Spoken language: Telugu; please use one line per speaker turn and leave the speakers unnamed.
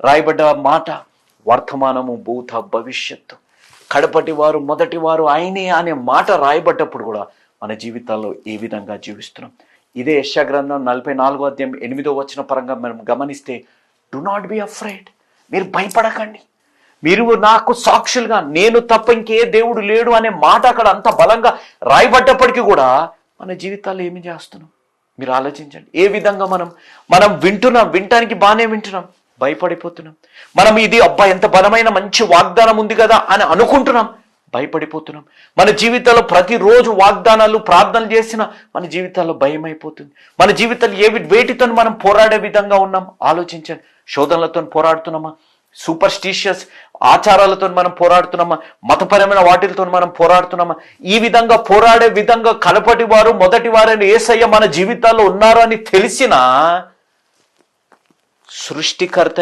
రాయబడ్డ మాట వర్తమానము, భూత, భవిష్యత్తు. కడపటి వారు మొదటి వారు ఆయనే అనే మాట రాయబడ్డప్పుడు కూడా మన జీవితాల్లో ఏ విధంగా జీవిస్తున్నాం. ఇదే యెషయా గ్రంథం 44:8 పరంగా మనం గమనిస్తే, డు నాట్ బి అఫ్రైడ్, మీరు భయపడకండి, మీరు నాకు సాక్షులుగా, నేను తప్ప ఇంకే దేవుడు లేడు అనే మాట అక్కడ అంత బలంగా రాయబడ్డప్పటికీ కూడా మన జీవితాల్లో ఏమి చేస్తున్నాం మీరు ఆలోచించండి. ఏ విధంగా మనం వినటానికి బాగానే వింటున్నాం, భయపడిపోతున్నాం. మనం ఇది అబ్బా ఎంత బలమైన మంచి వాగ్దానం ఉంది కదా అని అనుకుంటున్నాం, భయపడిపోతున్నాం. మన జీవితాల్లో ప్రతిరోజు వాగ్దానాలు, ప్రార్థనలు చేసినా మన జీవితాల్లో భయం అయిపోతుంది. మన జీవితాలు వేటితో మనం పోరాడే విధంగా ఉన్నాం ఆలోచించండి. శోధనలతో పోరాడుతున్నామా? సూపర్స్టిషియస్ ఆచారాలతో మనం పోరాడుతున్నామా? మతపరమైన వాటిలతో మనం పోరాడుతున్నామా? ఈ విధంగా పోరాడే విధంగా కలపటి వారు మొదటి వారైన యేసయ్య మన జీవితాల్లో ఉన్నారు అని తెలిసినా సృష్టికర్త